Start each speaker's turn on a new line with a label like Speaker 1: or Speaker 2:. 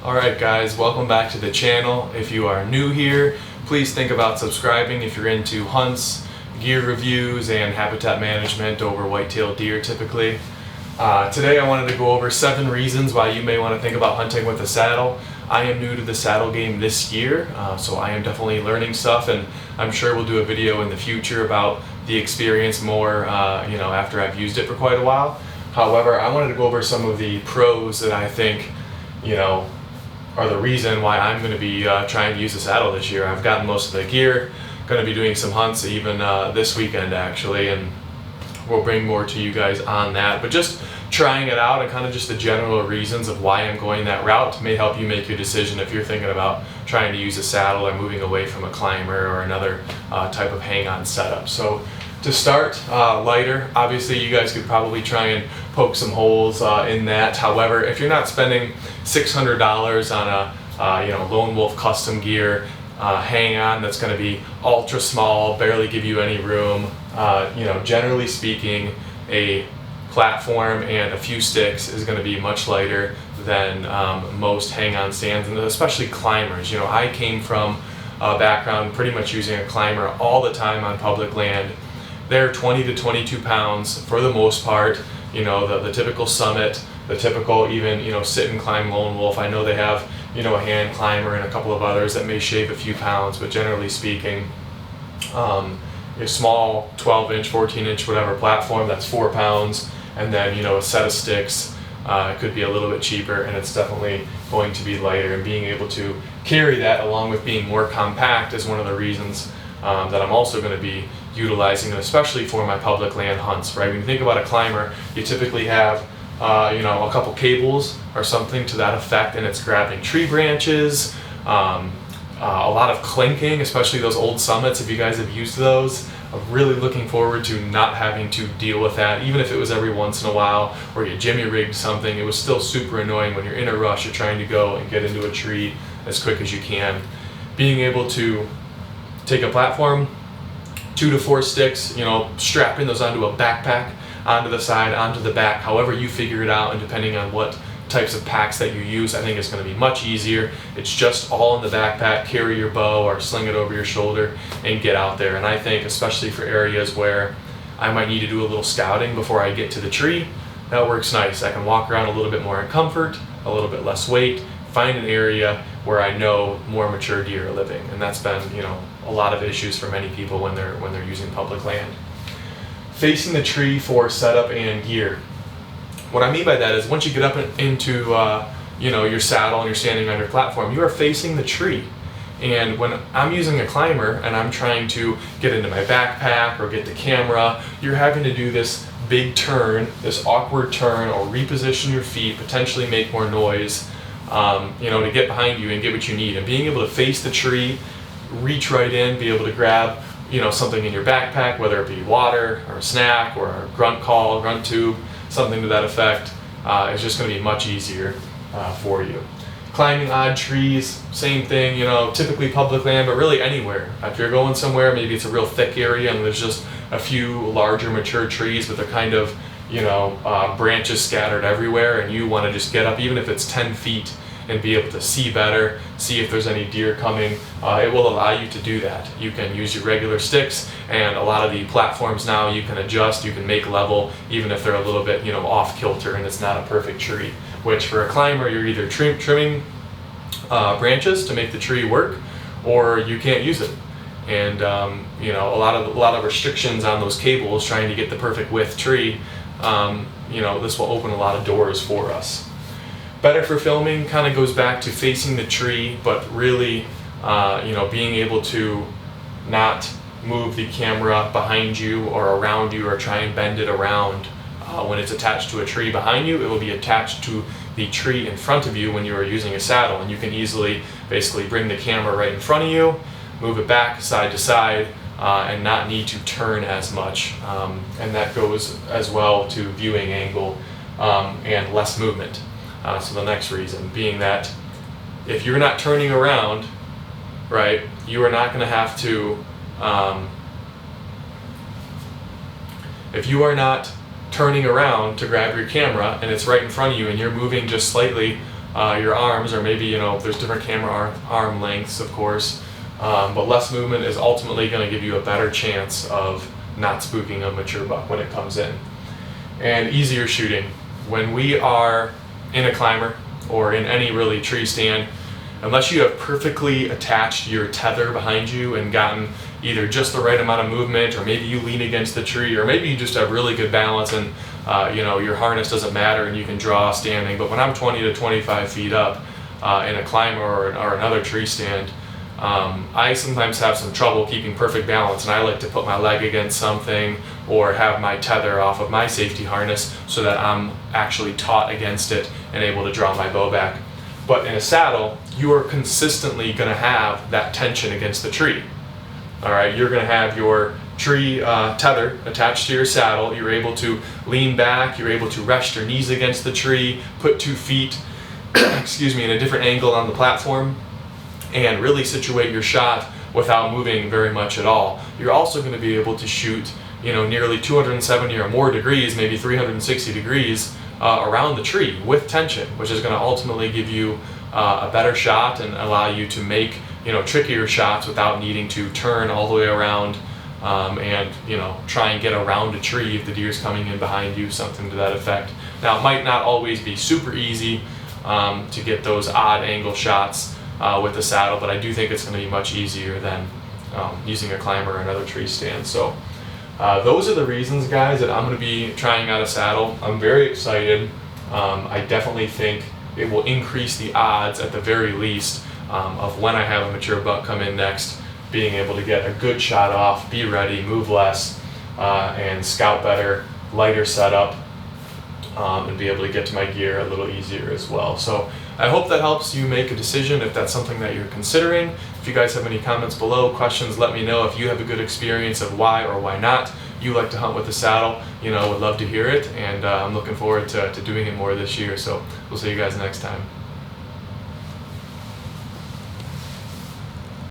Speaker 1: Alright guys, welcome back to the channel. If you are new here, please think about subscribing if you're into hunts, gear reviews, and habitat management over white-tailed deer typically. Today I wanted to go over 7 reasons why you may want to think about hunting with a saddle. I am new to the saddle game this year, so I am definitely learning stuff, and I'm sure we'll do a video in the future about the experience more after I've used it for quite a while. However, I wanted to go over some of the pros that I think are the reason why I'm going to be trying to use a saddle this year. I've gotten most of the gear, going to be doing some hunts even this weekend actually, and we'll bring more to you guys on that. But just trying it out and kind of just the general reasons of why I'm going that route may help you make your decision if you're thinking about trying to use a saddle or moving away from a climber or another type of hang-on setup. So to start, lighter. Obviously you guys could probably try and poke some holes in that. However, if you're not spending $600 on a Lone Wolf custom gear hang-on that's going to be ultra small, barely give you any room, generally speaking, a platform and a few sticks is going to be much lighter than most hang-on stands, and especially climbers. I came from a background pretty much using a climber all the time on public land. They're 20 to 22 pounds for the most part. The typical Summit, the typical even sit and climb Lone Wolf. I know they have a hand climber and a couple of others that may shave a few pounds, but generally speaking, a small 12-inch, 14-inch, whatever platform, that's 4 pounds, and then a set of sticks could be a little bit cheaper, and it's definitely going to be lighter. And being able to carry that along with being more compact is one of the reasons that I'm also going to be utilizing it, especially for my public land hunts. Right? When you think about a climber, you typically have a couple cables or something to that effect, and it's grabbing tree branches, a lot of clinking, especially those old Summits. If you guys have used those, I'm really looking forward to not having to deal with that. Even if it was every once in a while, or you jimmy rigged something, it was still super annoying when you're in a rush, you're trying to go and get into a tree as quick as you can. Being able to take a platform, 2 to 4 sticks, strapping those onto a backpack, onto the side, onto the back, however you figure it out, and depending on what types of packs that you use, I think it's going to be much easier. It's just all in the backpack. Carry your bow or sling it over your shoulder and get out there. And I think especially for areas where I might need to do a little scouting before I get to the tree, that works nice. I can walk around a little bit more in comfort, a little bit less weight, find an area where I know more mature deer are living, and that's been a lot of issues for many people when they're using public land. Facing the tree for setup and gear. What I mean by that is once you get up into your saddle and you're standing on your platform, you are facing the tree. And when I'm using a climber and I'm trying to get into my backpack or get the camera, you're having to do this big turn, this awkward turn, or reposition your feet, potentially make more noise, to get behind you and get what you need. And being able to face the tree, reach right in, be able to grab something in your backpack, whether it be water or a snack or a grunt call, grunt tube, something to that effect, is just going to be much easier for you. Climbing odd trees, same thing, typically public land, but really anywhere. If you're going somewhere, maybe it's a real thick area and there's just a few larger mature trees, but they're kind of, branches scattered everywhere, and you want to just get up, even if it's 10 feet, and be able to see better, see if there's any deer coming. It will allow you to do that. You can use your regular sticks, and a lot of the platforms now you can adjust, you can make level, even if they're a little bit off kilter and it's not a perfect tree. Which for a climber, you're either trimming branches to make the tree work, or you can't use it. And a lot of restrictions on those cables trying to get the perfect width tree. This will open a lot of doors for us. Better for filming kind of goes back to facing the tree, but really, being able to not move the camera behind you or around you or try and bend it around. When it's attached to a tree behind you, it will be attached to the tree in front of you when you are using a saddle, and you can easily basically bring the camera right in front of you, move it back side to side, and not need to turn as much. And that goes as well to viewing angle and less movement. So the next reason being that if you're not turning around, right, you are not going to have to, if you are not turning around to grab your camera and it's right in front of you and you're moving just slightly your arms, or maybe, there's different camera arm lengths, of course, but less movement is ultimately going to give you a better chance of not spooking a mature buck when it comes in. And easier shooting. When we are in a climber or in any really tree stand, unless you have perfectly attached your tether behind you and gotten either just the right amount of movement, or maybe you lean against the tree, or maybe you just have really good balance and your harness doesn't matter and you can draw standing. But when I'm 20 to 25 feet up in a climber or another tree stand, I sometimes have some trouble keeping perfect balance, and I like to put my leg against something or have my tether off of my safety harness so that I'm actually taut against it and able to draw my bow back. But in a saddle, you are consistently going to have that tension against the tree. All right, you're going to have your tree tether attached to your saddle. You're able to lean back. You're able to rest your knees against the tree, put 2 feet, excuse me, in a different angle on the platform, and really situate your shot without moving very much at all. You're also going to be able to shoot, nearly 270 or more degrees, maybe 360 degrees around the tree with tension, which is going to ultimately give you a better shot and allow you to make trickier shots without needing to turn all the way around and try and get around a tree if the deer's coming in behind you, something to that effect. Now, it might not always be super easy to get those odd angle shots with the saddle, but I do think it's going to be much easier than using a climber or another tree stand. So those are the reasons, guys, that I'm going to be trying out a saddle. I'm very excited. I definitely think it will increase the odds, at the very least, of when I have a mature buck come in next, being able to get a good shot off, be ready, move less, and scout better, lighter setup, and be able to get to my gear a little easier as well. So I hope that helps you make a decision if that's something that you're considering. If you guys have any comments below, questions, let me know. If you have a good experience of why or why not you like to hunt with the saddle, would love to hear it, and I'm looking forward to doing it more this year. So we'll see you guys next time.